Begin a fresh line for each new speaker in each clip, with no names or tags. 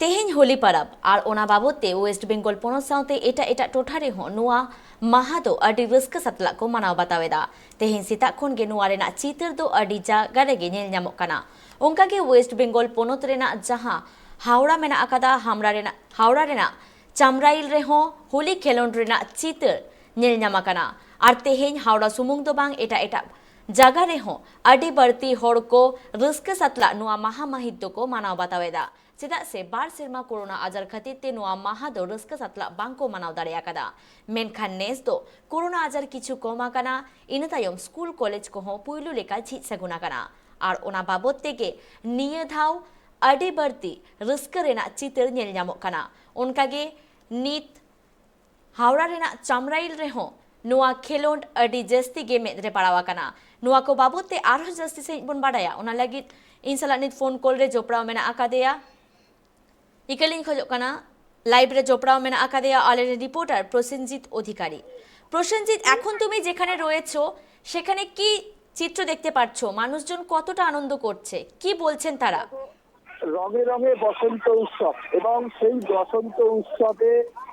तेहें होली परब और ओना बाबते वेस्ट बेंगल पोनोत साउते एटा टोठारे हो नुआ माहा दो अडी रस्क सतला को मनाव बतावेदा तेहें सीता खोन गे नुआ रेना चितर दो अडी जागा रेगे नेल ᱧᱟᱢᱚᱜ ᱠᱟᱱᱟ ᱚᱱᱠᱟ ᱜᱮ ᱣᱮᱥᱴ ᱵᱮᱝᱜᱚᱞ ᱯᱚᱱᱚᱛ ᱨᱮᱱᱟᱜ ᱡᱟᱦᱟᱸ हावड़ा मेना आकादा हावड़ा रेना चामराइल रेहों होली खेलोंड रेना चितर नेल ᱧᱟᱢ ᱟᱠᱟᱱᱟ और तेहें हावड़ा सुमुंग दो बांग एटा जागा रेहों अडी बर्ती होड़ को रस्क सतला नुआ माहा महित दो को मनाव बतावेदा चेदाग से बार सेरमा कोरोना आजार खातिर ते नुआ माहा दो रस्क सतला बांग को मनाव दाड़े आकादा मेनखान नेस दो कोरोना आजार किछु कम आकाना इना तायम स्कूल कॉलेज को हो पुइलु लेका झिज सागुन आकाना और ओना बाबत तेगे निया धाव अडी बर्ती रस्क रेना चितर नेल ᱧᱟᱢᱚᱜ ᱠᱟᱱᱟ ओनकागे नित हावड़ा रेना चामराइल रेहों नुआ खेलोंड अडी जस्ती गे मेद रे पड़ाव आकाना नुआ को बाबते आरहो जस्ती से बन बाडाया ओना लागिद इन साला नित फोन कॉल रे जोपड़ाव मेना आकादेया इकलिन खजोग काना लाइव रे जोपड़ाव मेना आकादेया आले रिपोर्टर प्रसेनजित अधिकारी प्रसेनजित এখন তুমি যেখানে রয়েছো সেখানে কি চিত্র দেখতে পাচ্ছো মানুষজন কতটা আনন্দ করছে কি বলছেন তারা
রঙে রঙে বসন্ত উৎসব এবং সেই বসন্ত উৎসবে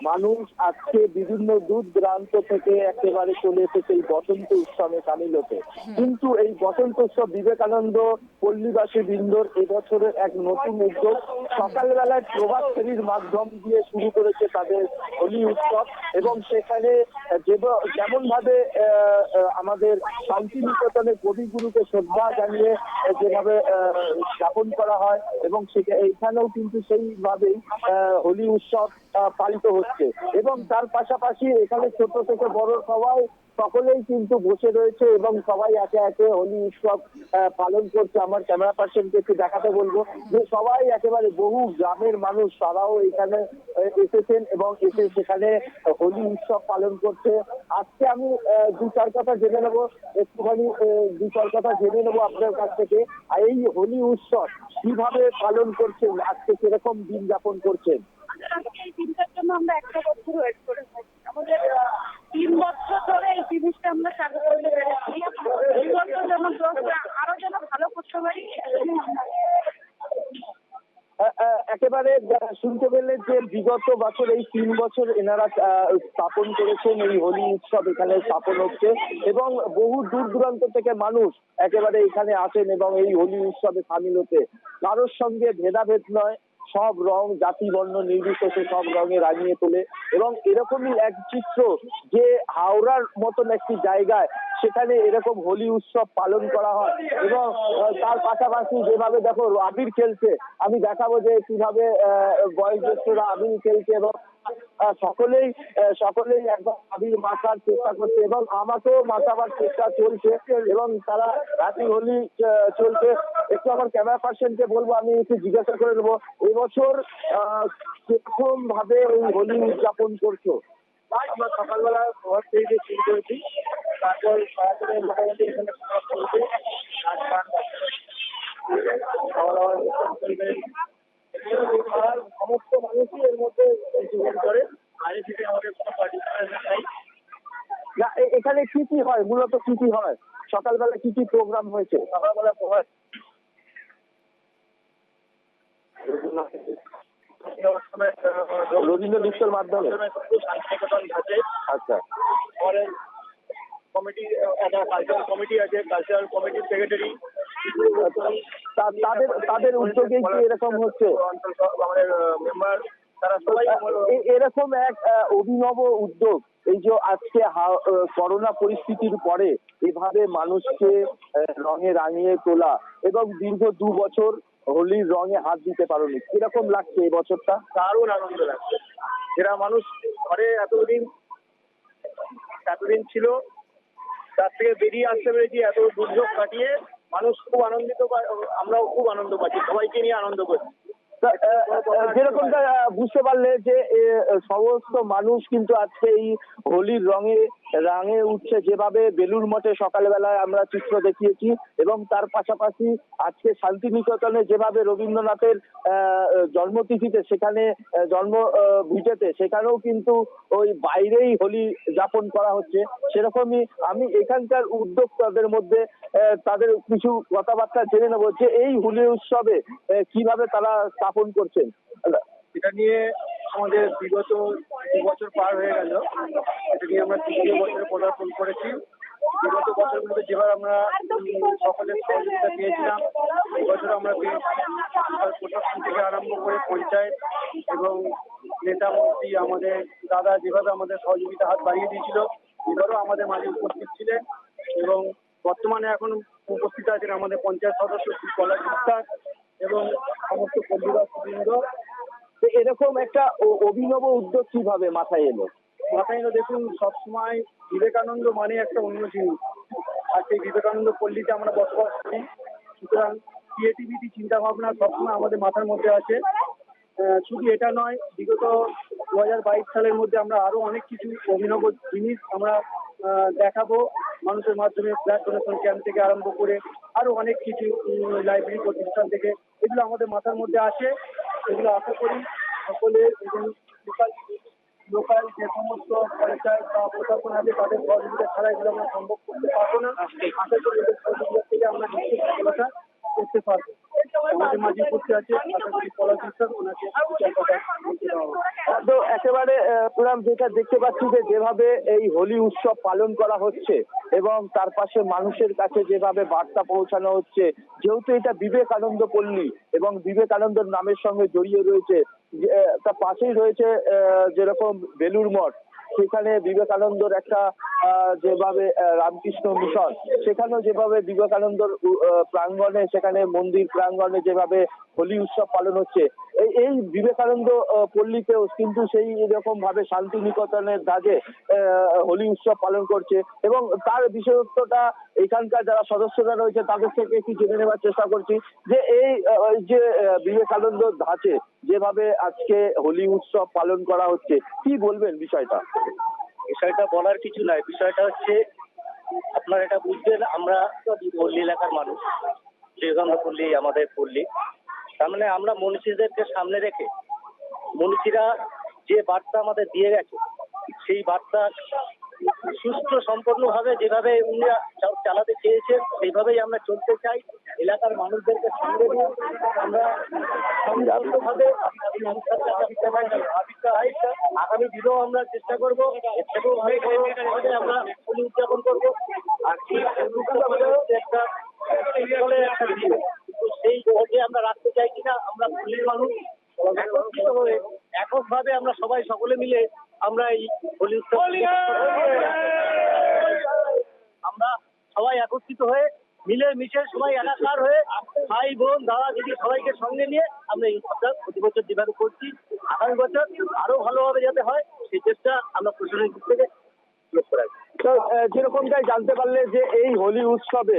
মানুষ আজকে বিভিন্ন দূর দূরান্ত থেকে একেবারে চলে এসেছে এই বসন্ত উৎসবে সামিল হতে। কিন্তু এই বসন্ত উৎসব বিবেকানন্দ পল্লীবাসী বৃন্দর এবছরের এক নতুন উদ্যোগ। সকালবেলায় প্রভাত ফেরির মাধ্যম দিয়ে শুরু করেছে তাদের হোলি উৎসব এবং সেখানে যেমন ভাবে আমাদের শান্তিনিকেতনের কবিগুরুকে শ্রদ্ধা জানিয়ে যেভাবে যাপন করা হয় এবং এইখানেও কিন্তু সেইভাবেই হোলি উৎসব পালিত হচ্ছে এবং তার পাশাপাশি এখানে ছোট থেকে বড় সবাই সকলেই কিন্তু বসে রয়েছে এবং সবাই একে একে হোলি উৎসব পালন করছে। আমার ক্যামেরা পার্সনকে একটু দেখাতে বলবো যে সবাই একেবারে বহু গ্রামের মানুষ তারাও এখানে এসেছেন এবং এসে সেখানে হোলি উৎসব পালন করছে। আজকে আমি দু চার কথা জেনে নেবো আপনার কাছ থেকে এই হোলি উৎসব কিভাবে পালন করছেন, আজকে কিরকম দিন যাপন করছেন?
এই দিনটার জন্য আমরা একটা বছর ওয়েট করে থাকি। আমাদের 3 বছর ধরে এই জিনিসটা আমরা চালু করতে পেরেছি। এই বছর যেন আরো যেন ভালো করতে পারি।
একেবারে শুনতে পেলে যে বিগত বছর এই 3 বছর এনারা স্থাপন করেছেন এই হোলি উৎসব এখানে স্থাপন হচ্ছে এবং বহু দূর দূরান্ত থেকে মানুষ একেবারে এখানে আসেন এবং এই হোলি উৎসবে সামিল হতে। কারোর সঙ্গে ভেদাভেদ নয়, সব রং জাতি বর্ণ নির্বিশেষে সব রঙে রাঙিয়ে তোলে এবং এরকমই এক চিত্র যে হাওড়ার মতন একটি জায়গায় সেখানে এরকম হোলি উৎসব পালন করা হয় এবং তার পাশাপাশি যেভাবে দেখো আবির খেলছে, আমি দেখাবো যে কিভাবে বয়োজ্যেষ্ঠরা আবির খেলছে এবং সকলেই একবার আবির মাখার চেষ্টা করছে এবং আমাকেও মাখাবার চেষ্টা চলছে এবং তারা হ্যাপি হোলি চলছে। একটু আমার ক্যামেরা পার্সনকে বলবো, আমি একটু জিজ্ঞাসা করে নেবো এবছর কিরকম ভাবে এই হোলি উদযাপন করছো? আমরা সকালবেলা ঘর থেকে শুরু করেছি, তারপর মোটামুটি এখানে সমস্ত মানুষই এর মধ্যে অংশগ্রহণ করে। বাইরে থেকে আমাদের কোনো পার্টিসিপেশন নাই। না, এখানে কি কি হয়, মূলত কি কি হয়, সকালবেলা কি কি প্রোগ্রাম হয়েছে? সকালবেলা রবীন্দ্র নৃত্যের মাধ্যমে শান্তিনিকেতন ঘাটে। আচ্ছা, পরে কমিটি একটা কালচারাল কমিটি আছে, কালচারাল কমিটির সেক্রেটারি তাদের উদ্যোগে কি এরকম হচ্ছে? আমাদের মেম্বার তারা সবাই এরকম এক অভিনব উদ্যোগ, এই যে আজকে করোনা পরিস্থিতির পরে এভাবে মানুষকে রঙে রাঙিয়ে তোলা এবং দীর্ঘ 2 বছর হোলির রঙে হাত দিতে পারোনি, কিরকম লাগছে এই বছরটা? দারুণ আনন্দ লাগছে। এরা মানুষ ঘরে এতদিন ছিল, তার থেকে বেরিয়ে আসতে পেরেছি, এত দুর্যোগ কাটিয়ে মানুষ খুব আনন্দিত, আমরাও খুব আনন্দ পাচ্ছি, সবাইকে নিয়ে আনন্দ করছি। যেরকমটা বুঝতে পারলে যে সমস্ত মানুষ কিন্তু আজকে এই হোলির রঙে উঠছে, যেভাবে বেলুর মঠে সকালবেলায় আমরা চিত্র দেখিয়েছি এবং তার পাশাপাশি আজকে শান্তিনিকেতনে যেভাবে রবীন্দ্রনাথের জন্মতিথিতে সেখানে জন্ম ভিটেতে সেখানেও কিন্তু ওই বাইরেই হোলি যাপন করা হচ্ছে। সেরকমই আমি এখানকার উদ্যোক্তাদের মধ্যে তাদের কিছু কথাবার্তা জেনে নেবো যে এই হোলি উৎসবে কিভাবে তারা স্থাপন করছেন।
এটা নিয়ে আমাদের বিগত 2 বছর পার হয়ে গেল। এটা নিয়ে আমরা 3 বছরে পদার্পণ করেছি। বিগত বছরগুলোতে যেভাবে আমরা সকলের সহযোগিতা পেয়েছিলাম, এবছর আমরা পেয়েছি। প্রশাসন থেকে আরম্ভ করে পঞ্চায়েত এবং নেতা মন্ত্রী, আমাদের দাদা যেভাবে আমাদের সহযোগিতা হাত বাড়িয়ে দিয়েছিল, এবারও আমাদের মাঝে উপস্থিত ছিলেন এবং বর্তমানে এখন উপস্থিত আছেন আমাদের পঞ্চায়েত সদস্য শ্রী পলাশ বিশ্বাস এবং সমস্ত পল্লীবাসীবৃন্দ।
তো এরকম একটা অভিনব উদ্যোগ কিভাবে মাথায় এলো?
মাথায় এলো, দেখুন সবসময় বিবেকানন্দ মানে একটা অন্য জিনিস, আর সেই বিবেকানন্দ পল্লীতে আমরা বসবাস করি। সুতরাং ক্রিয়েটিভিটি, চিন্তা ভাবনা সবসময় আমাদের মাথার মধ্যে আছে। শুধু এটা নয়, বিগত 2022 সালের মধ্যে আমরা আরো অনেক কিছু অভিনব জিনিস আমরা দেখাবো মানুষের মাধ্যমে। ব্লাড ডোনেশন ক্যাম্প থেকে আরম্ভ করে আরো অনেক কিছু, লাইব্রেরি প্রতিষ্ঠান থেকে, এগুলো আমাদের মাথার মধ্যে আছে। এগুলো আশা করি সকলে এবং লোকাল যে সমস্ত পঞ্চায়েত বা প্রশাসন আছে তাদের সহযোগিতা ছাড়া এগুলো আমরা সম্ভব করতে পারবো না। আশা করি এদের সহযোগিতা থেকে আমরা নিশ্চিত সফলতা করতে পারবো। আমাদের মাঝে উপস্থিত আছে আশা করি পলাশ বিশ্বাস, ওনাকে কথা বলতে দেওয়া হবে।
তো একেবারে পুরাম যেটা দেখতে পাচ্ছি যে যেভাবে এই হোলি উৎসব পালন করা হচ্ছে এবং তার পাশে মানুষের কাছে যেভাবে বার্তা পৌঁছানো হচ্ছে, যেহেতু এটা বিবেকানন্দ পল্লী এবং বিবেকানন্দর নামের সঙ্গে জড়িয়ে রয়েছে, তার পাশেই রয়েছে যেরকম বেলুড় মঠ, সেখানে বিবেকানন্দর একটা যেভাবে রামকৃষ্ণ মিশন, সেখানেও যেভাবে বিবেকানন্দর প্রাঙ্গণে, সেখানে মন্দির প্রাঙ্গণে যেভাবে হোলি উৎসব পালন হচ্ছে, এই বিবেকানন্দ পল্লীতেও কিন্তু সেই রকম ভাবে শান্তিনিকেতনের ধাঁচে হোলি উৎসব পালন করছে। এবং তার বিশেষত্বটা এখানকার যারা সদস্যরা রয়েছে তাদের থেকে একটু জেনে নেওয়ার চেষ্টা করছি যে এই যে বিবেকানন্দ ধাঁচে যেভাবে আজকে হোলি উৎসব পালন করা হচ্ছে, কি বলবেন বিষয়টা?
বিষয়টা বলার কিছু নাই। বিষয়টা হচ্ছে, আপনারা এটা বুঝবেন, আমরা পল্লী এলাকার মানুষ, বিবেকানন্দ পল্লী আমাদের পল্লী। তার মানে আমরা মনীষীদেরকে সামনে রেখে, মনীষীরা যে বার্তা আমাদের দিয়ে গেছে, সেই বার্তা সুস্থ সম্পন্নভাবে যেভাবে উনি চালাতে চেয়েছেন সেইভাবেই আমরা চলতে চাই। এলাকার মানুষদেরকে সঙ্গে নিয়ে আমরা সংযুক্তভাবে আগামী দিনেও আমরা চেষ্টা করবো, এর থেকেও ভাবে আমরা হোলি উদযাপন করবো। আর একটা সেই পর্যায়ে আমরা রাখতে চাই কিনা, আমরা পল্লীর মানুষ একত্রিত হয়ে এককভাবে আমরা সবাই সকলে মিলে আমরা এই হোলি উৎসব আমরা সবাই একত্রিত হয়ে মিলে মিশে সবাই একাকার হয়ে ভাই বোন দাদা দিদি সবাইকে সঙ্গে নিয়ে আমরা এই উৎসবটা প্রতি বছর যেভাবে করছি, আগামী বছর আরো ভালোভাবে যাতে হয় সেই চেষ্টা আমরা প্রশাসনের দিক থেকে লক্ষ্য রাখি।
তো যেরকমটাই জানতে পারলে যে এই হোলি উৎসবে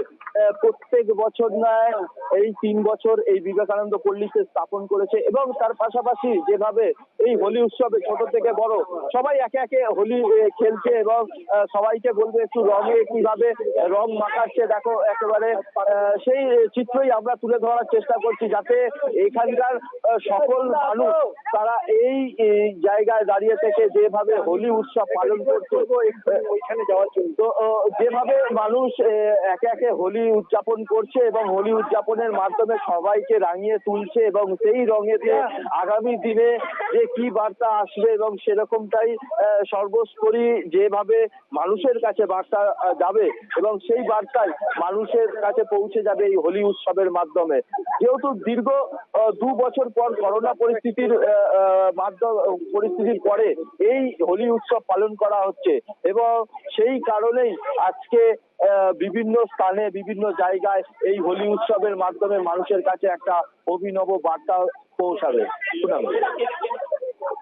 প্রত্যেক বছর নয় এই 3 বছর এই বিবেকানন্দ পল্লীতে স্থাপন করেছে এবং তার পাশাপাশি যেভাবে এই হোলি উৎসবে ছোট থেকে বড় সবাই একে একে হোলি খেলছে এবং সবাইকে বলবে একটু রঙে কিভাবে রং মাখাচ্ছে, দেখো একেবারে সেই চিত্রই আমরা তুলে ধরার চেষ্টা করছি যাতে এখানকার সকল মানুষ তারা এই জায়গায় দাঁড়িয়ে থেকে যেভাবে হোলি উৎসব পালন করছে ওইখানে যাওয়ার জন্য, তো যেভাবে মানুষ একে একে হোলি উদযাপন করছে এবং হোলি উদযাপনের মাধ্যমে সবাইকে রাঙিয়ে তুলছে এবং সেই রঙেতে আগামী দিনে যে কি বার্তা আসবে এবং সেরকমটাই সর্বোপরি যেভাবে মানুষের কাছে বার্তা যাবে এবং সেই বার্তায় মানুষের কাছে পৌঁছে যাবে এই হোলি উৎসবের মাধ্যমে। যেহেতু দীর্ঘ 2 বছর পর করোনা পরিস্থিতির পরে এই হোলি উৎসব পালন করা হচ্ছে এবং সেই কারণেই আজকে বিভিন্ন স্থানে বিভিন্ন জায়গায় এই হোলি উৎসবের মাধ্যমে মানুষের কাছে একটা অভিনব বার্তা পৌঁছাবে।